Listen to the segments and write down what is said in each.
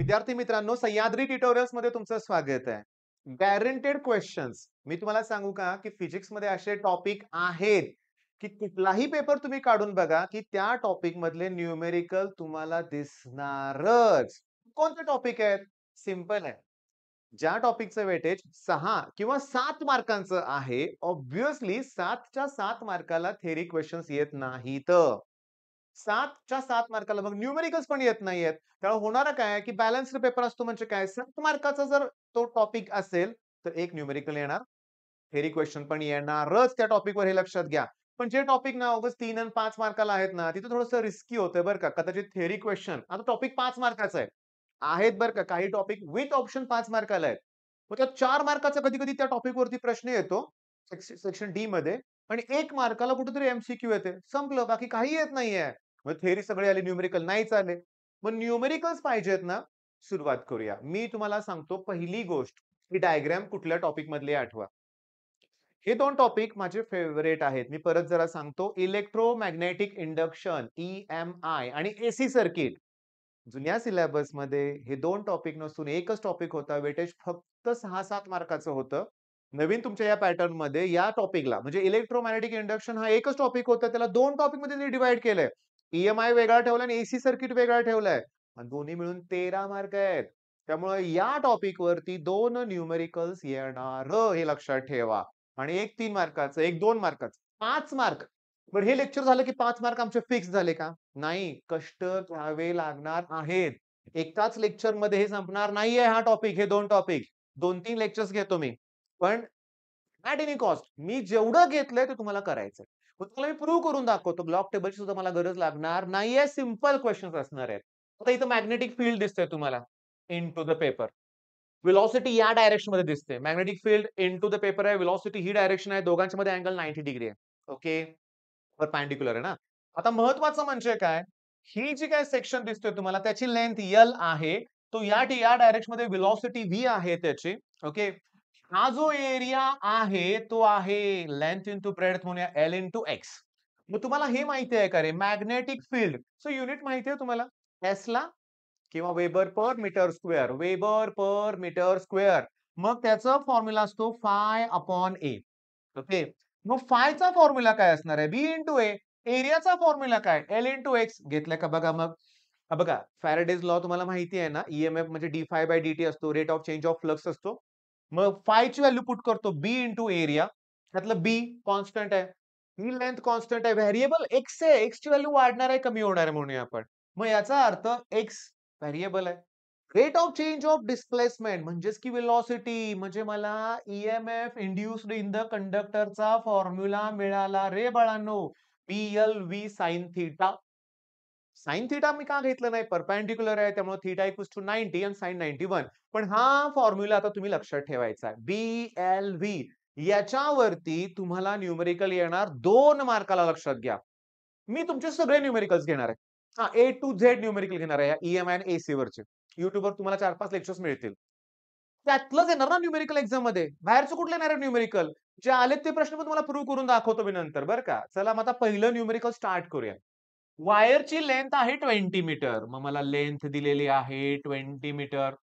विद्यार्थी मित्रांनो, सह्याद्री ट्युटोरियल्स मध्ये तुमचं स्वागत आहे. Guaranteed questions. मी तुम्हाला सांगू का, की फिजिक्समध्ये असे टॉपिक आहेत, की कुठलाही पेपर तुम्ही काढून बघा, की त्या टॉपिक मधले न्यूमेरिकल तुम्हाला दिसणारच. कोणते टॉपिक आहेत? सिंपल आहे. ज्या टॉपिकचं वेटेज 6 किंवा 7 मार्कांचं आहे, ऑब्व्हियसली 7च्या 7 मार्काला थेअरी क्वेशन्स येत नाहीत. 7च्या 7 मार्काला मग न्यूमेरिकल्स पण येत नाहीयेत. त्यामुळे होणारं काय, की बॅलन्स्ड पेपर असतो म्हणजे काय 7 मार्काचा जर तो टॉपिक असेल, तर एक न्यूमेरिकल येणार. थेअरी क्वेशन पण येणारच त्या टॉपिकवर हे लक्षात घ्या. पण जे टॉपिक ना उगाच 3 आणि 5 मार्काला आहेत ना, तिथे थोडंसं रिस्की होतंय बरं का. कदाचित थेअरी क्वेशन आता टॉपिक 5 मार्काचा आहे. आहेत बरं का काही टॉपिक विथ ऑप्शन 5 मार्काला आहेत. मग त्या 4 मार्काचा कधी-कधी त्या टॉपिकवरती प्रश्न येतो सेक्शन डी मध्ये आणि 1 मार्काला कुठेतरी एम-सी-क्यू येते. संपलं बाकी काही येत नाहीये. मग थेअरी सगळे आले, न्यूमेरिकल नाहीच आले. मग न्यूमेरिकल्स पाहिजेत ना, सुरुवात करूया. मी तुम्हाला सांगतो पहिली गोष्ट, ही डायग्राम कुठल्या टॉपिक मधली आठवा. हे 2 टॉपिक माझे फेव्हरेट आहेत. मी परत जरा सांगतो. इलेक्ट्रोमॅग्नेटिक इंडक्शन ई-एम-आय आणि एसी सर्किट. जुन्या सिलेबसमध्ये हे 2 टॉपिक नसून एकच टॉपिक होता. वेटेज फक्त 6-7 मार्काचं होतं. नवीन तुमच्या या पॅटर्नमध्ये या टॉपिकला म्हणजे इलेक्ट्रोमॅग्नेटिक इंडक्शन हा एकच टॉपिक होता. त्याला 2 टॉपिकमध्ये त्यांनी डिव्हाईड केलंय. ई-एम-आय वेगळा ठेवलाय आणि एसी सर्किट वेगळा ठेवलाय आणि दोन्ही मिळून 13 मार्क आहेत. त्यामुळे या टॉपिकवरती 2 न्यूमेरिकल्स येणार हे लक्षात ठेवा आणि एक 3 मार्काचं, एक 2 मार्काचं. 5 मार्क. बरं हे लेक्चर झालं की 5 मार्क आमचे फिक्स झाले का? नाही, कष्ट घ्यावे लागणार आहेत. एकाच लेक्चरमध्ये हे संपणार नाहीये हा टॉपिक, हे 2 टॉपिक. 2-3 लेक्चर्स घेतो मी. पण ॲट एनी कॉस्ट मी जेवढं घेतलंय ते तुम्हाला करायचंय. मग तुम्हाला मी प्रूव्ह करून दाखवतो. ब्लॉक टेबलची सुद्धा मला गरज लागणार नाहीये. सिंपल क्वेशन्स असणार आहेत. आता इथं मॅग्नेटिक फील्ड दिसतंय तुम्हाला इंटू द पेपर. व्हेलॉसिटी या डायरेक्शनमध्ये दिसते. Magnetic field into the paper आहे. व्हेलॉसिटी ही डायरेक्शन आहे. दोघांच्यामध्ये अँगल 90 डिग्री आहे. ओके. परपेंडिक्युलर आहे ना. आता महत्वाचं म्हणजे काय? ही जी काही सेक्शन दिसतोय तुम्हाला त्याची लेंथ एल आहे. तो या डायरेक्शनमध्ये व्हेलॉसिटी व्ही आहे त्याची. ओके. हा जो एरिया आहे तो आहे लेंथ इंटू ब्रेड्थ म्हणूया एल इंटू एक्स. मग तुम्हाला हे माहिती आहे का रे मॅग्नेटिक फील्ड युनिट माहिती आहे तुम्हाला? टेस्ला किंवा weber per metre square. Weber per metre square. मग त्याचा फॉर्म्युला असतो फाय अपॉन ए. ओके. मग फायचा फॉर्म्युला काय असणार आहे? बी इंटू ए. एरियाचा फॉर्म्युला काय? L into x. घेतलं का बघा मग. बघा फॅरेडेज लॉ तुम्हाला माहिती आहे ना? ईएमएफ म्हणजे डी फाय बाय डी असतो. Rate of change of flux असतो. मग फायची व्हॅल्यू पुट करतो बी इंटू एरिया. त्यातलं बी कॉन्स्टंट आहे. ही लेंथ कॉन्स्टंट आहे. व्हेरिएबल एक्स आहे. एक्सची व्हॅल्यू वाढणार आहे, कमी होणार आहे म्हणूया आपण. मग याचा अर्थ एक्स व्हेरिएबल आहे. Rate of change of displacement म्हणजेच की वेलॉसिटी म्हणजे मला ईएमएफ इंड्युस्ड इन द कंडक्टरचा फॉर्म्युला मिळाला रे बाळांनो. P L V sine theta. Sine theta मी का घेतलं नाही? परपेंडिक्युलर आहे त्यामुळे थिटा इक्वल्स टू 90 आणि साइन 91. पण हा फॉर्म्युला आता तुम्ही लक्षात ठेवायचा आहे. बी-एल-व्ही याच्यावरती तुम्हाला न्यूमेरिकल येणार 2 मार्काला लक्षात घ्या. मी तुमचे सगळे न्यूमेरिकल्स घेणार आहे. हां, ए टू झेड न्यूमेरिकल घेणार आहे. ई-एम-आय आणि एसीवरचे. YouTubeवर तुम्हाला 4-5 लेक्चर्स मिळतील. त्यातलंच येणार ना न्यूमेरिकल एक्झाममध्ये. बाहेरचं कुठलं येणार आहे न्यूमेरिकल? जे आलेत ते प्रश्न पण तुम्हाला प्रूव्ह करून दाखवतो मी नंतर बरं का. चला मग आता पहिलं न्यूमेरिकल स्टार्ट करूया. वायरची लेंथ आहे 20 मीटर. मग मला लेंथ दिलेली आहे 20 metre.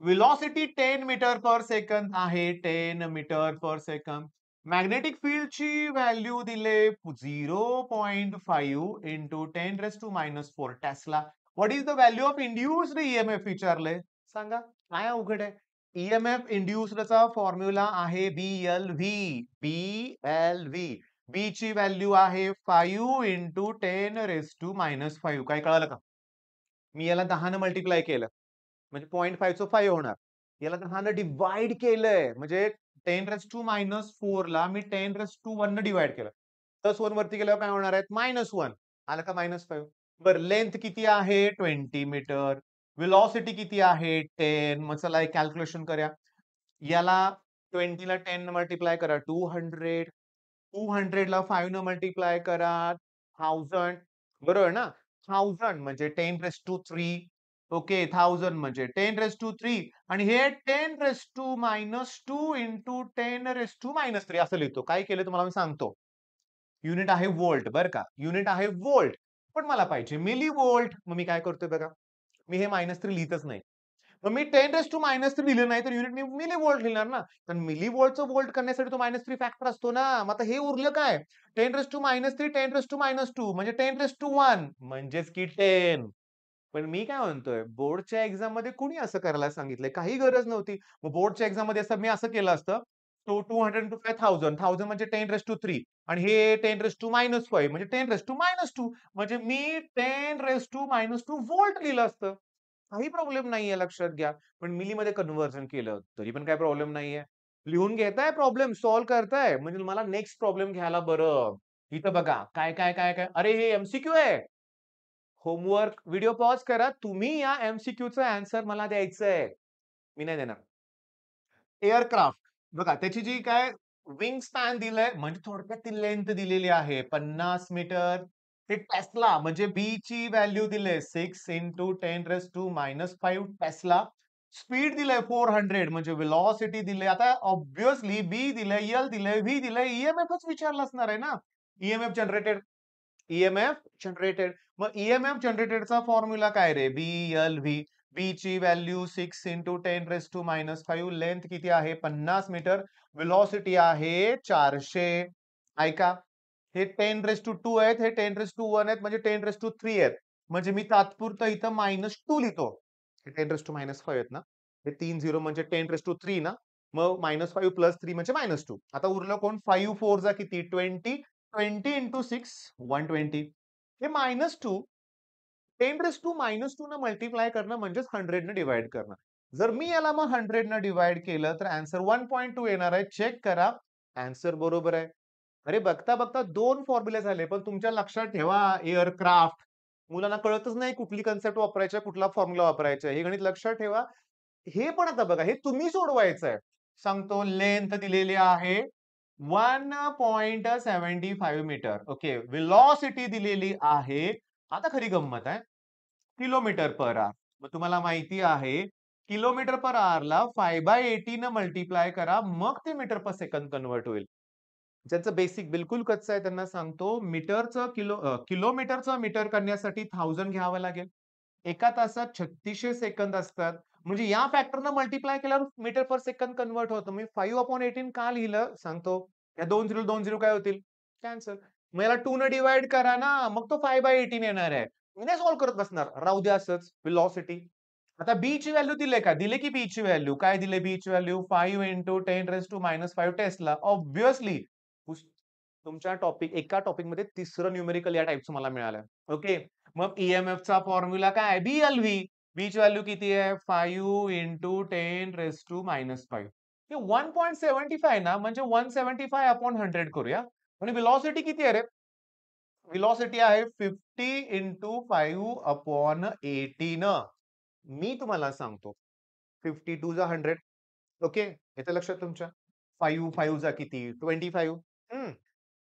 Velocity 10 metre per second आहे. 10 मीटर पर सेकंद. मॅग्नेटिक फील्डची व्हॅल्यू दिले 0.5 into 10⁻⁴ tesla. What is the value of induced EMF विचारलंय? सांगा. काय अवघड आहे? ईएमएफ इंड्युस्डचा फॉर्म्युला आहे बी-एल-व्ही. बी-एल-व्ही. बी ची व्हॅल्यू आहे 5 इंटू 10⁻⁵. काय कळालं का? मी याला 10 ने मल्टिप्लाय केलं. म्हणजे 0.5 चं 5 होणार. याला 10 ने डिव्हाईड केलंय. म्हणजे 10⁻⁴ ला मी 10⁻1 ने डिव्हाईड केलं. +1 वरती गेल्यावर काय होणार आहेत? -1. आलं का -5? बरं लेंथ किती आहे? 20 मीटर. व्हेलॉसिटी किती आहे? 10. मग चला एक कॅल्क्युलेशन करूया. याला 20 ला 10 ने मल्टिप्लाय करा 200. 200 ला 5 ने मल्टिप्लाय करा 1000. बरोबर ना? 1000 म्हणजे 10⁻³ ओके. 1000 म्हणजे 10⁻³ आणि हे 10⁻² इंटू 10⁻³ असं लिहितो. काय केलं तुम्हाला मी सांगतो. युनिट आहे व्होल्ट बरं का. युनिट आहे व्होल्ट. पण मला पाहिजे मिली व्होल्ट. मग मी काय करतोय बघा. मी हे -3 लिहितच नाही. मग मी 10⁻³ लिहिलं नाही तर युनिट मिली व्होल्ट लिहिणार ना. कारण मिली व्होल्टचं व्होल्ट करण्यासाठी तो -3 फॅक्टर असतो ना. मग आता हे उरलं काय? 10⁻³ 10⁻² म्हणजे 10⁻1 म्हणजेच की 10. पण मी काय म्हणतोय, बोर्डच्या एक्झाममध्ये कुणी असं करायला सांगितलंय? काही गरज नव्हती. मग बोर्डच्या एक्झाममध्ये असं मी असं केलं असतं, 200 into 1000 म्हणजे 10⁻³ आणि हे 10⁻5 म्हणजे 10⁻2 म्हणजे मी 10⁻2 व्होल्ट लिहिलं असतं. काही प्रॉब्लेम नाहीये लक्षात घ्या. पण मिलीमध्ये कन्व्हर्जन केलं, तरी पण काही प्रॉब्लेम नाहीये. लिहून घेताय प्रॉब्लेम सॉल्व्ह करताय, म्हणजे मला नेक्स्ट प्रॉब्लेम घ्यायला बरं. इथं बघा काय. अरे हे एम-सी-क्यू आहे. होमवर्क व्हिडिओ पॉज करा. तुम्ही या एम-सी-क्यूचा ॲन्सर मला द्यायचंय. मी नाही देणार. एअरक्राफ्ट बघा त्याची जी काय विंग स्पॅन दिलंय म्हणजे थोडक्यात ती लेंथ दिलेली आहे 50 मीटर. ते टेस्ला म्हणजे बीची व्हॅल्यू दिले 6 into 10⁻⁻5 टेस्ला. स्पीड दिलंय 400 म्हणजे व्हेलॉसिटी दिलंय. आता ऑब्व्हियसली बी दिलंय, एल दिलंय, व्ही दिलंय, ईएमएफच विचारला असणार आहे ना. EMF generated EMF generated. मग ईएमएफ जनरेटेडचा फॉर्म्युला काय रे? बी-एल-व्ही. बी ची व्हॅल्यू 6 into 10⁻⁵ लेंथ किती आहे? 50 मीटर. व्हेलॉसिटी आहे 400. ऐका, हे 10⁻² आहेत, हे 10⁻1 आहेत म्हणजे 10⁻3 आहेत. म्हणजे मी तात्पुरतं इथं -2 लिहितो. हे 10⁻5 आहेत ना? हे 3 झिरो म्हणजे 10⁻3 ना? मग -5 + 3 म्हणजे -2. आता उरलं कोण? 5 4 जा किती? 20. 20 into 6 120. हे -2 10⁻2 न मल्टिप्लाय करणं म्हणजेच 100 ने डिव्हाईड करणं. जर मी याला मग 100 न डिव्हाईड केलं तर आन्सर 1.2 येणार आहे. चेक करा. आन्सर बरोबर आहे. अरे बघता-बघता 2 फॉर्म्युले झाले. पण तुमच्या लक्षात ठेवा एअरक्राफ्ट मुलांना कळतच नाही कुठली कन्सेप्ट वापरायची, कुठला फॉर्म्युला वापरायचा. हे गणित लक्षात ठेवा. हे पण आता बघा, हे तुम्ही सोडवायचं आहे. सांगतो लेंथ दिलेली आहे 1.75 मीटर. ओके. व्हेलॉसिटी दिलेली आहे. आता खरी गंमत आहे. Kilometre per hour. मग तुम्हाला माहिती आहे, किलोमीटर पर आवरला 5/80 न मल्टिप्लाय करा. मग ते मीटर पर सेकंद कन्व्हर्ट होईल. ज्यांचं बेसिक बिलकुल कच्चं आहे त्यांना सांगतो, किलोमीटरचं मीटर करण्यासाठी 1000 घ्यावं लागेल. एका तासात 3600 सेकंद असतात. म्हणजे या फॅक्टरनं मल्टिप्लाय केल्यावर मीटर पर सेकंद कन्व्हर्ट होतं. मी 5/18 का लिहिलं सांगतो. या 2 झिरो 2 झिरो काय होतील? कॅन्सल. मग याला 2 न डिव्हाईड करा ना, मग तो 5/18 येणार आहे. मी नाही सॉल्व्ह करत बसणार. राहू द्या असंच. व्हेलॉसिटी. आता बी ची व्हॅल्यू दिले का? दिले की बी ची व्हॅल्यू? काय दिले बी ची व्हॅल्यू? 5 into 10⁻⁻5 Tesla. ऑब्व्हियसली तुमच्या एका टॉपिकमध्ये तिसरं न्यूमेरिकल या टाइपचं मला मिळालं. ओके. मग ईएमएफचा फॉर्म्युला काय? बी-एल-व्ही. बी ची व्हॅल्यू किती आहे? 5 into 10⁻⁻5. हे 1.75 ना, म्हणजे 175/100 करूया. आणि व्हेलॉसिटी किती आहे रे? व्हेलॉसिटी आहे 50 into 5/18. मी तुम्हाला सांगतो 52 जा 100. ओके. येतं लक्षात तुमच्या? 5 5 जा किती? 25.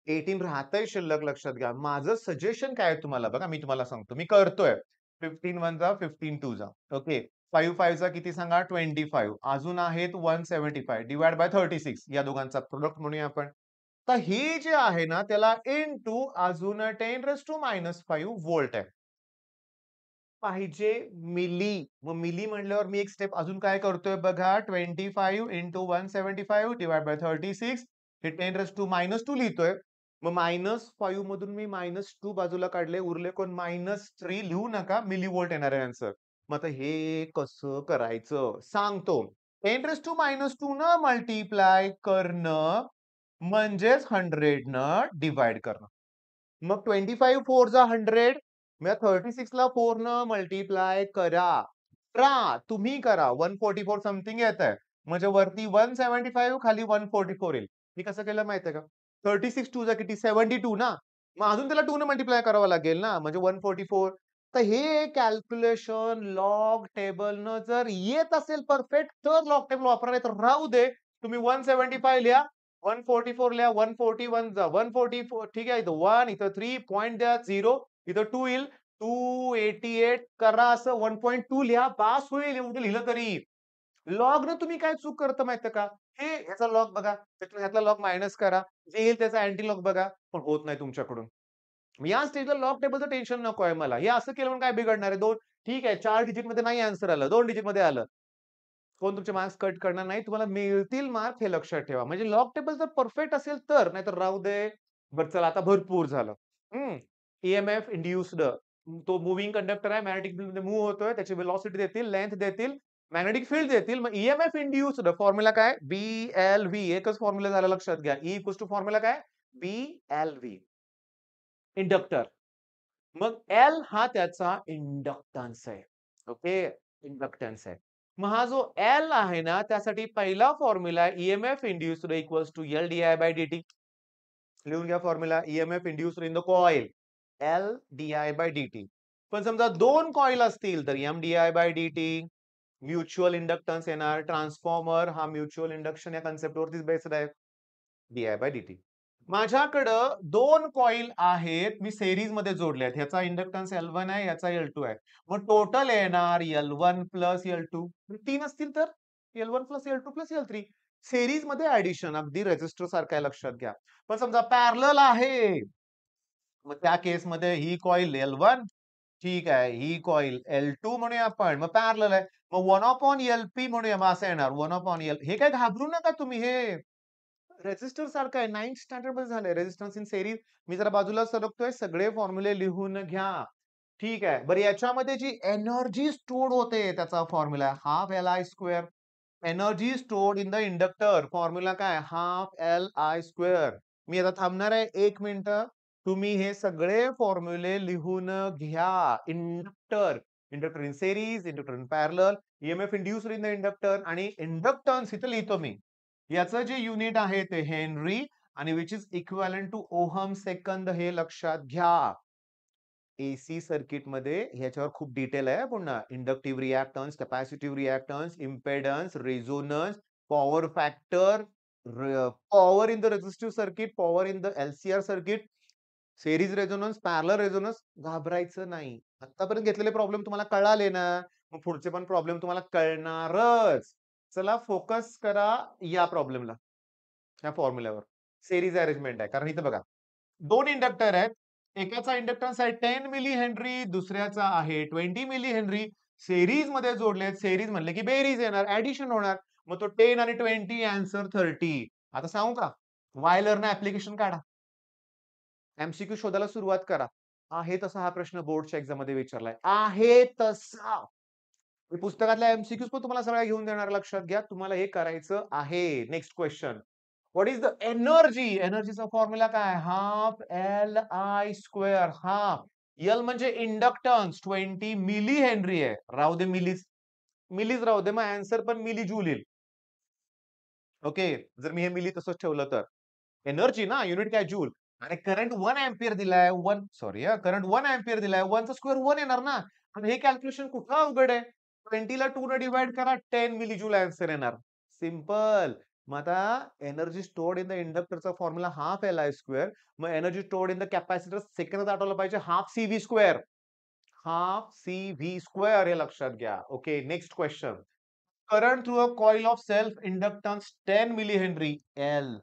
18 राहतंय शिल्लक लक्षात घ्या. माझं सजेशन काय आहे तुम्हाला बघा, मी तुम्हाला सांगतो. मी करतोय. 15 1 जा, 15 2 जा. ओके. 5 5 जा किती सांगा? 25. अजून आहेत 175 डिव्हाईड बाय 36 या दोघांचा प्रॉडक्ट म्हणूया आपण. तर हे जे आहे ना, त्याला इंटू अजून 10⁻5 व्होल्ट आहे. पाहिजे मिली. मग मिली म्हटल्यावर मी एक स्टेप अजून काय करतोय बघा 25 into 175 डिव्हाइड बाय 36 हे 10⁻2 लिहितोय. मग -5 मधून मी -2 बाजूला काढले. उरले कोण? -3 लिहू नका. मिली व्होल्ट येणार आहे आन्सर. मग आता हे कसं करायचं? सांगतो. 10⁻2 न मल्टिप्लाय करणं म्हणजेच 100 न डिव्हाईड करणं. मग 25 4 जा 100 मग 36 ला 4 न मल्टिप्लाय करा. तुम्ही करा. 144 समथिंग येतंय. म्हणजे वरती 175 खाली 144 येईल. मी कसं केलं माहितीये का? 36 2 जा किती? 72 ना. मग अजून त्याला 2 न मल्टिप्लाय करावं लागेल ना. म्हणजे 144. तर हे कॅल्क्युलेशन लॉग टेबलनं जर येत असेल परफेक्ट तर लॉग टेबल वापरा. नाहीतर राहू दे. तुम्ही 175 लिहा. 144 लिहा. 141 जा 144 ठीक आहे. इथं 1 इथं 3 पॉइंट द्या 0 इथं 2 येईल. 288 करा असं 1.2 लिहा. बास होईल एवढं लिहिलं तरी. लॉगनं तुम्ही काय चूक करता माहितीये का? हे ह्याचा लॉग बघा, त्यातून ह्यातला लॉग मायनस करा. जे येईल त्याचा अँटी लॉग बघा. पण होत नाही तुमच्याकडून. या स्टेजला लॉग टेबलचं टेन्शन नको आहे मला. हे असं केलं म्हणून काय बिघडणार आहे? 2 ठीक आहे 4 डिजिटमध्ये नाही आन्सर आलं, 2 डिजिटमध्ये आलं. कोण तुमचे मार्क्स कट करणार नाही. तुम्हाला मिळतील मार्क हे लक्षात ठेवा. म्हणजे लॉग टेबल जर परफेक्ट असेल तर, नाहीतर राहू दे. बरं चला आता भरपूर झालं. हं. ई-एम-एफ इंड्यूस्ड तो मूव्हिंग कंडक्टर आहे. मॅग्नेटिक फील्डमध्ये मूव्ह होतोय. त्याची व्हेलॉसिटी देतील, लेंग्थ देतील, मॅग्नेटिक फील्ड देतील. मग ई-एम-एफ इंड्यूस्ड फॉर्म्युला काय? बी-एल-व्ही एकच फॉर्म्युला झाला लक्षात घ्या. ई इक्वॉल्स टू फॉर्म्युला काय? बी-एल-व्ही इंडक्टर. मग एल हा त्याचा इंडक्टन्स आहे. ओके. इंडक्टन्स आहे. मग हा जो एल आहे ना, त्यासाठी पहिला formula E M F induced equals to L D I by D T. लिहून घ्या formula E M F induced in the coil L D I by D T. पण समजा 2 कॉइल असतील तर M D I by D T. Mutual inductance येणार. ट्रान्सफॉर्मर हा म्युच्युअल इंडक्शन या कन्सेप्टवरतीच बेस्ड आहे. D I by D T. माझ्याकडं 2 कॉइल आहेत. मी सीरीजमध्ये जोडले आहेत. ह्याचा इंडक्टन्स L1 आहे, याचा L2 आहे. मग टोटल येणार L1 प्लस L2. 3 असतील तर L1 plus L2 plus L3. सीरीजमध्ये ॲडिशन अगदी रेझिस्टर सारखं आहे लक्षात घ्या. पण समजा पॅरलल आहे. मग त्या केसमध्ये ही कॉइल L1 ठीक आहे. ही कॉइल L2 म्हणूया आपण. मग पॅरलल आहे. मग 1/LP म्हणूया. मग असं येणार 1/L. हे काय घाबरू नका तुम्ही हे रेझिस्टर सारखं आहे. 9th स्टँडर्ड मध्ये झालंय. Resistance in series. मी जरा बाजूला सरकतोय. सगळे फॉर्म्युले लिहून घ्या. ठीक आहे. बरं याच्यामध्ये जी एनर्जी स्टोअर्ड होते त्याचा formula half Li square. Energy stored in the inductor formula काय? Half Li square. मी आता थांबणार आहे 1 मिनिटं. तुम्ही हे सगळे फॉर्म्युले लिहून घ्या. Inductor, inductor in series, inductor in parallel, EMF induced in the inductor आणि इंडक्टन्स इथं लिहितो मी. याचं जे युनिट आहे ते हेनरी आणि which is equivalent to ohm second हे लक्षात घ्या. एसी सर्किटमध्ये ह्याच्यावर खूप डिटेल आहे पुन्हा. Inductive reactance, capacitive reactance, impedance, resonance, power factor, power in the resistive circuit, power in the L-C-R circuit, series resonance, parallel resonance. घाबरायचं नाही. आतापर्यंत घेतलेले प्रॉब्लेम तुम्हाला कळाले ना, मग पुढचे पण प्रॉब्लेम तुम्हाला कळणारच. चला फोकस करा या प्रॉब्लेमला, या फॉर्म्युल्यावर. सीरीज अरेंजमेंट आहे. कारण इथे बघा 2 इंडक्टर आहेत. एकाचा इंडक्टन्स आहे 10 मिली हेनरी, दुसऱ्याचा आहे 20 मिली हेनरी. सीरीजमध्ये जोडलेत. सीरीज म्हणले की बेरीज येणार, ॲडिशन होणार. मग तो 10 आणि 20 आन्सर 30. आता सांगू का? वायलरनं ॲप्लिकेशन काढा. एमसीक्यू शोधायला सुरुवात करा. आहे तसा हा प्रश्न बोर्डच्या एक्झाममध्ये विचारलाय. आहे तसा. मी पुस्तकातल्या एमसीक्यूज पण तुम्हाला सगळ्या घेऊन देणार लक्षात घ्या. तुम्हाला हे करायचं आहे. Next question. What is the energy? एनर्जीचा फॉर्म्युला काय? Half Li square. Half. L म्हणजे इंडक्टन्स 20 मिली हेनरी आहे. राहू दे मिलीच. मिलीच राहू दे. मग आन्सर पण मिली जूल येईल. ओके. जर मी हे मिली तसंच ठेवलं तर. एनर्जी ना युनिट काय जूल. आणि करंट 1 अँपिअर दिलाय. 1 सॉरी करंट 1 अँपिअर दिलाय. 1 चा स्क्वेअर 1 येणार ना. पण हे कॅल्क्युलेशन कुठलं अवघड आहे? 20 ला 2 ने डिव्हाईड करा 10 मिली जूल आन्सर येणार. सिंपल. मग आता एनर्जी स्टोअर्ड इन द इंडक्टरचा फॉर्म्युला हाल्फ Li स्क्वेअर. मग energy stored in the capacitor सेकंदात आठवलं पाहिजे half CV square. Half CV square हे लक्षात घ्या. Okay next question. Current through a coil of self inductance 10 milli henry L.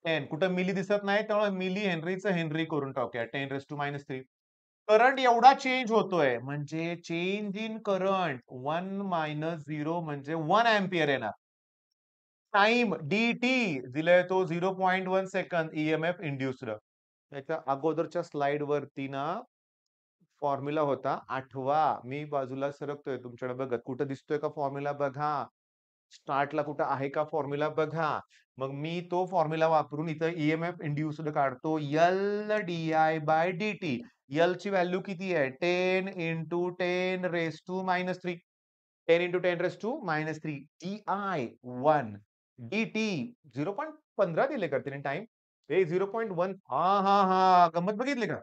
10 कुठं milli दिसत नाही त्यामुळे मिली हेनरीचं हेनरी करून टाकूया 10⁻³ करंट एवढा चेंज होतोय म्हणजे चेंज इन करंट 1 - 0 म्हणजे 1 अँपिअर येणार. टाइम dt दिलाय तो 0.1 सेकंद ई-एम-एफ इंड्युस्ड. त्याच्या अगोदरच्या स्लाइड वरती ना फॉर्म्युला होता आठवा. मी बाजूला सरकतोय तुमच्याकडे बघत. कुठं दिसतोय का फॉर्म्युला बघा. स्टार्टला कुठं आहे का फॉर्म्युला बघा. मग मी तो फॉर्म्युला वापरून इथं ई-एम-एफ इंड्युस्ड काढतो. L D I by D T. L ची व्हॅल्यू किती आहे? 10 इंटू 10⁻³ 10 इंटू 10⁻³ डी-आय 1 डी-टी 0.15 दिले का त्याने टाइम? हे 0.1 हां, हां, हां. गंमत बघितली का?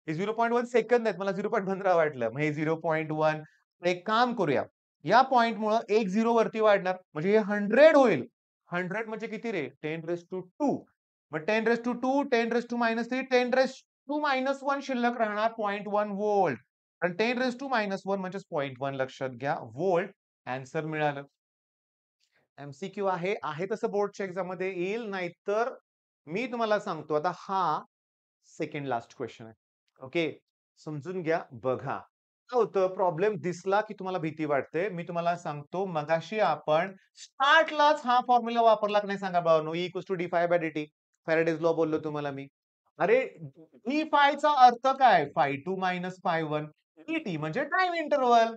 हे 0.1 सेकंद आहेत. मला 0.15 वाटलं. मग हे 0.1 एक काम करूया. या पॉइंटमुळं 1 0 वरती वाढणार. म्हणजे हे 100 होईल. 100 म्हणजे किती रे? 10⁻². मग 10⁻², 10⁻³ 10⁻⁻1 शिल्लक राहणार 0.1 व्होल्ट. आणि 10⁻⁻1 म्हणजेच 0.1 लक्षात घ्या. व्होल्ट आन्सर मिळालं. एमसीक्यू आहे तसं बोर्डच्या एक्झाममध्ये येईल. नाहीतर मी तुम्हाला सांगतो आता हा सेकंड लास्ट क्वेश्चन आहे. ओके. समजून घ्या, बघा. काय होतं प्रॉब्लेम दिसला की तुम्हाला भीती वाटते. मी तुम्हाला सांगतो मगाशी आपण स्टार्टलाच हा फॉर्म्युला वापरला की नाही सांगा बाबांनो? E equals to dy/dt. Faraday's law बोललो तुम्हाला मी. अरे d चा अर्थ काय? φ2 मायनस φ1 dt म्हणजे टाईम इंटरव्हल.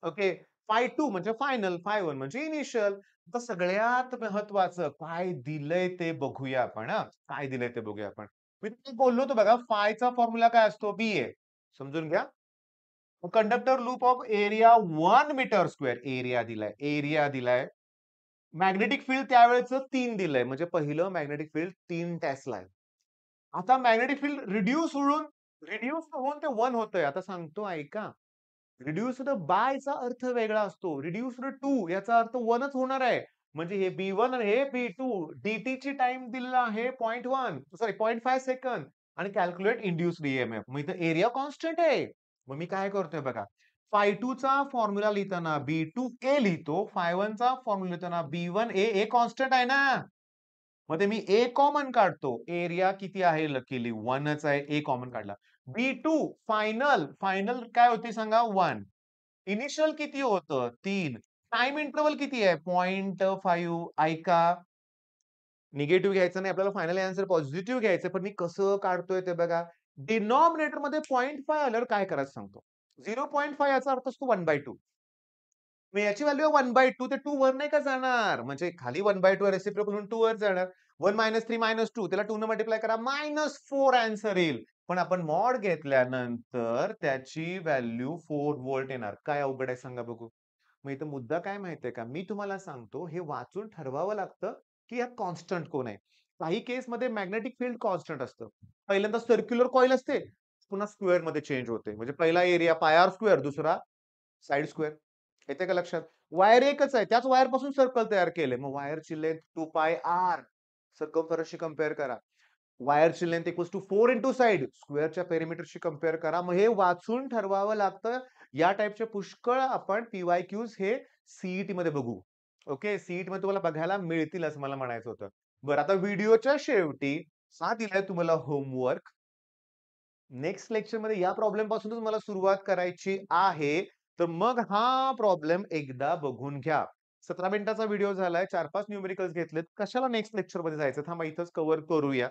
ओके. φ2 म्हणजे फायनल, φ1 म्हणजे इनिशियल. तर सगळ्यात महत्वाचं काय दिलंय ते बघूया आपण हां. काय दिलंय ते बघूया आपण. मी तुम्हाला बोललो होतो बघा चा फॉर्म्युला काय असतो? BA. समजून घ्या. Conductor loop of area 1 metre square area दिलाय. एरिया दिलाय. मॅग्नेटिक फील्ड त्यावेळेचं 3 दिलंय. म्हणजे पहिलं मॅग्नेटिक फील्ड 3 टेस्ला आहे. आता मॅग्नेटिक फील्ड रिड्यूस होऊन ते 1 होतंय. आता सांगतो ऐका. रिड्युस्ड बायचा अर्थ वेगळा असतो. रिड्युस्ड टू याचा अर्थ 1च होणार आहे. म्हणजे हे B1 आणि हे B2 डीटीची टाईम दिलेला आहे 0.1 सॉरी 0.5 सेकंद आणि कॅल्क्युलेट इंड्यूस्ड ईएमएफ. मग इथं एरिया कॉन्स्टंट आहे. मग मी काय करतोय बघा. φ2 चा फॉर्म्युला लिहिताना B2A लिहितो. φ1 चा फॉर्म्युला लिहिताना B1A कॉन्स्टंट आहे ना. मग ते मी A कॉमन काढतो. एरिया किती आहे लकीली 1च आहे. A कॉमन काढला. B2 फायनल काय होती सांगा 1. इनिशियल किती होतं 3. टाइम इंटरव्हल किती आहे 0.5 ऐका. निगेटिव्ह घ्यायचं नाही आपल्याला फायनल आन्सर पॉझिटिव्ह घ्यायचं पण मी कसं काढतोय ते बघा. डिनॉमिनेटर मध्ये 0.5 आल्यावर काय करायचं सांगतो. 0.5 याचा अर्थ असतो 1/2. मग याची व्हॅल्यू 1/2 ते 2 वर नाही का जाणार? म्हणजे खाली 1/2 रेसिप्रोकल म्हणून 2 वर जाणार. 1 - 3 - 2 त्याला 2 ने मल्टिप्लाय करा -4 आन्सर येईल. पण आपण मॉड घेतल्यानंतर त्याची व्हॅल्यू 4 व्होल्ट येणार. काय अवघड आहे सांगा बघू? मग इथं मुद्दा काय माहितीये का? मी तुम्हाला सांगतो हे वाचून ठरवावं लागतं, की यात कॉन्स्टंट कोण आहे? काही केसमध्ये मॅग्नेटिक फील्ड कॉन्स्टंट असतं. पहिल्यांदा सर्क्युलर कॉईल असते, पुन्हा स्क्वेअरमध्ये चेंज होते. म्हणजे पहिला एरिया पाय आर स्क्वेअर, दुसरा साइड स्क्वेअर. येते का लक्षात? वायर एकच आहे. त्याच वायरपासून सर्कल तयार केले. मग वायरची लेंथ 2 पाय आर. सर्कम्फरन्सशी कंपेअर करा. वायरची length equals to 4 into side. स्क्वेअरच्या पेरिमीटरशी कंपेअर करा. मग हे वाचून ठरवावं लागतं. या टाइपचे पुष्कळ आपण पी-वाय-क्यूज हे सीईटी मध्ये बघू. ओके. सीईटी मध्ये तुम्हाला बघायला मिळतील असं मला म्हणायचं होतं. बरं आता व्हिडिओच्या शेवटी हा दिलाय तुम्हाला होमवर्क. नेक्स्ट लेक्चरमध्ये या प्रॉब्लेम पासूनच मला सुरुवात करायची आहे. तर मग हा प्रॉब्लेम एकदा बघून घ्या. 17 मिनिटाचा व्हिडिओ झालाय. 4-5 न्यूमेरिकल्स घेतलेत. कशाला नेक्स्ट लेक्चरमध्ये जायचं? थांबा इथंच कव्हर करूया.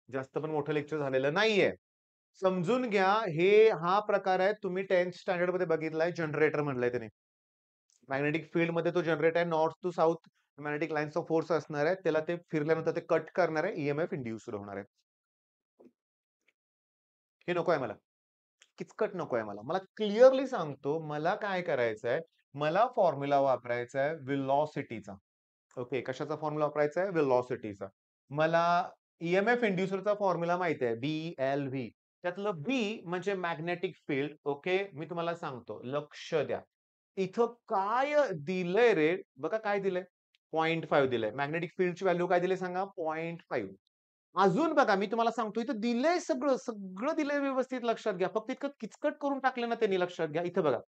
जास्त पण मोठं लेक्चर झालेलं नाहीये. समजून घ्या हा प्रकार आहे तुम्ही 10th स्टँडर्ड मध्ये बघितलाय जनरेटर म्हणलंय त्याने. मॅग्नेटिक फील्ड मध्ये तो जनरेटर आहे north to south magnetic lines of force असणार आहे. त्याला ते फिरल्यानंतर ते कट करणार आहे. ईएमएफ इंड्यूस्ड होणार आहे. हे नको आहे मला. किचकट नकोय मला. मला क्लिअरली सांगतो, मला काय करायचंय, मला फॉर्म्युला वापरायचा आहे व्हेलॉसिटीचा. ओके. कशाचा फॉर्म्युला वापरायचा आहे? व्हेलॉसिटीचा. मला ईएमएफ इंड्युसरचा फॉर्म्युला माहिती आहे. BLV. त्यातलं बी म्हणजे मॅग्नेटिक फील्ड. ओके. मी तुम्हाला सांगतो. लक्ष द्या. इथं काय दिलंय रे? बघा काय दिलंय? 0.5 दिलंय. मॅग्नेटिक फील्डची व्हॅल्यू काय दिली सांगा? 0.5. अजून बघा मी तुम्हाला सांगतो इथं दिलंय सगळं, सगळं दिलंय व्यवस्थित लक्षात घ्या. फक्त इतकं किचकट करून टाकलं ना त्यांनी लक्षात घ्या. इथं बघा.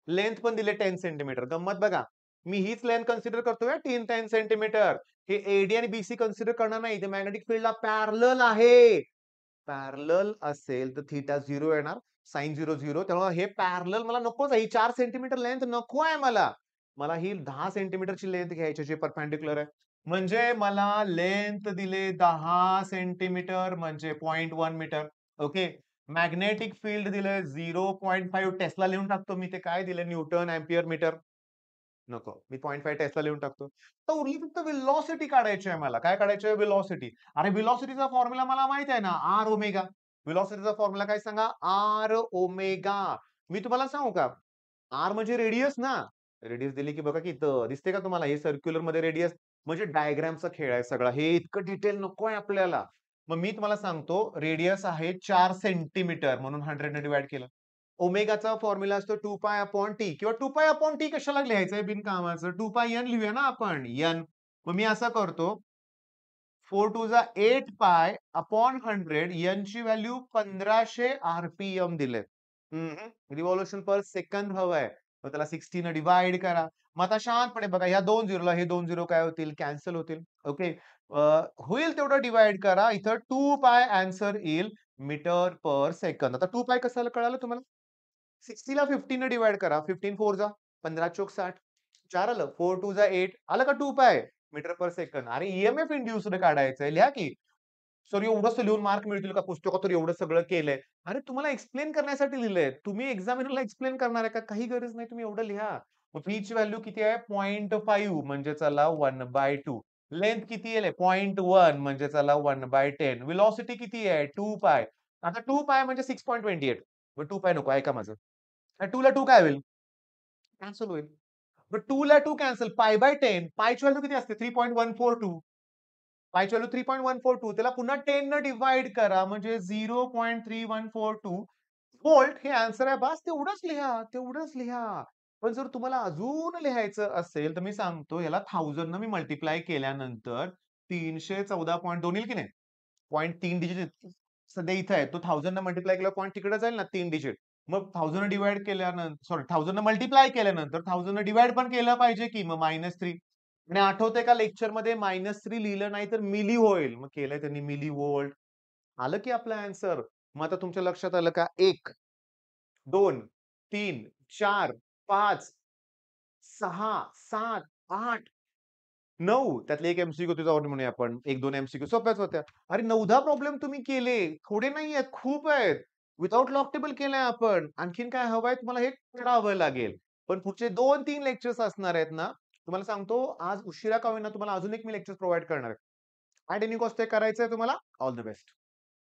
लेंथ पण दिले 10 सेंटीमीटर. गंमत बघा. मी हीच लेंथ कन्सिडर करतोय 10 सेंटीमीटर. हे एडी आणि बीसी कन्सिडर करणार नाही. ते मॅग्नेटिक फील्डला पॅरलल आहे. पॅरलल असेल तर थीटा 0 येणार. साइन 0, 0. त्यामुळे हे पॅरलल मला नकोच आहे. ही 4 सेंटीमीटर लेंथ नको आहे मला. मला ही 10 सेंटीमीटरची लेंथ घ्यायची जी परपेंडिक्युलर आहे. म्हणजे मला लेंथ दिले 10 सेंटीमीटर म्हणजे 0.1 मीटर. ओके. मॅग्नेटिक फील्ड दिलंय 0.5 टेस्ला लिहून टाकतो मी. ते काय दिलंय न्यूटन, अँपिअर, मीटर. नको. मी 0.5 टेस्ला लिहून टाकतो. तर उरली फक्त व्हेलॉसिटी काढायची आहे मला. काय काढायची आहे? व्हेलॉसिटी. अरे व्हेलॉसिटीचा फॉर्म्युला मला माहित आहे ना, आर ओमेगा. व्हेलॉसिटीचा फॉर्म्युला काय सांगा? R omega. मी तुम्हाला सांगू का? आर म्हणजे रेडियस ना. रेडियस दिली की बघा की इथं दिसते का तुम्हाला? हे सर्क्युलरमध्ये रेडियस म्हणजे डायग्रामचा खेळ आहे सगळा. हे इतकं डिटेल नकोय आपल्याला. मग मी तुम्हाला सांगतो रेडियस आहे 4 सेंटीमीटर म्हणून 100 ने डिव्हाईड केलं. ओमेगाचा फॉर्म्युला असतो 2 पाय अपॉन टी किंवा 2 पाय अपॉन टी कशाला लिहायचंय बिनकामाचं? 2 पाय एन लिहूया ना आपण. एन. मग मी असं करतो 4 टू जा 8 पाय अपॉन 100 एन ची व्हॅल्यू 1500 आरपीएम दिलेत. रिव्हॉल्यूशन पर सेकंद हवंय. मग त्याला 60 ने डिव्हाईड करा. मग आता शांतपणे बघा ह्या 2 झिरोला हे 2 झिरो काय होतील? कॅन्सल होतील. ओके. होईल तेवढं डिव्हाईड करा. इथं 2 पाय आन्सर येईल. Metre per second. आता 2 पाय कसाला कळालं तुम्हाला? 60 ला 15 ने डिव्हाईड करा. 15 4 जा 15 चोक 60. 4 आलं. 4 2 जा 8 आलं का 2 पाय मीटर पर सेकंद. अरे ईएमएफ इंड्यूस्ड काढायचंय. लिहा की. सर एवढंसं लिहून मार्क मिळतील का? पुस्तकात तर एवढं सगळं केलंय. अरे तुम्हाला एक्सप्लेन करण्यासाठी लिहिलंय. तुम्ही एक्झामिनरला एक्सप्लेन करणार आहे का? काही गरज नाही. तुम्ही एवढं लिहा. मग पीच व्हॅल्यू किती आहे? 0.5 म्हणजे चला 1/2. लेंथ किती आहे? 0.1 म्हणजे चला 1/10. व्हेलॉसिटी किती आहे? 2 पाय. आता 2 पाय म्हणजे 6.28. मग 2 पाय नको ऐका माझं. 2 ला 2 काय होईल? कॅन्सल होईल. मग 2 ला 2 कॅन्सल. पाय/10 पायची व्हॅल्यू किती असते? 3.142. पायची व्हॅल्यू 3.142 त्याला पुन्हा 10 न डिव्हाईड करा म्हणजे 0.3142 व्होल्ट हे आन्सर आहे. बास तेवढंच लिहा, तेवढंच लिहा. पण जर तुम्हाला अजून लिहायचं असेल, तर मी सांगतो याला 1000 न मी मल्टिप्लाय केल्यानंतर 314.2 येईल की नाही? 0.3 डिजिट सध्या इथे आहे. तो 1000 न मल्टिप्लाय केल्यावर पॉइंट तिकडे जाईल ना 3 डिजिट. मग 1000 डिव्हाईड केल्यानंतर सॉरी 1000 मल्टिप्लाय केल्यानंतर 1000 डिव्हाईड पण केलं पाहिजे की मग -3 आणि आठवतंय का लेक्चरमध्ये -3 लिहिलं नाही तर मिली होईल. मग केलंय त्यांनी मिली व्होल्ट. आलं की आपलं आन्सर. मग आता तुमच्या लक्षात आलं का? 1, 2, 3, 4, 5, 6, 7, 8, 9 त्यातले एक एमसीक्यू त्याच्यावर म्हणूया आपण. 1-2 एमसीक्यू सोप्याच होत्या. अरे 9-10 प्रॉब्लेम तुम्ही केले. थोडे नाहीयेत, खूप आहेत. विथआऊट लॉक टेबल केलंय आपण. आणखीन काय हवंय तुम्हाला हे करावं लागेल. पण पुढचे 2-3 लेक्चर्स असणार आहेत ना, तुम्हाला सांगतो आज उशिरा का होईना तुम्हाला अजून एक मी लेक्चर प्रोव्हाईड करणार आहे. ॲट एनी कॉस्ट ते करायचंय तुम्हाला. All the best.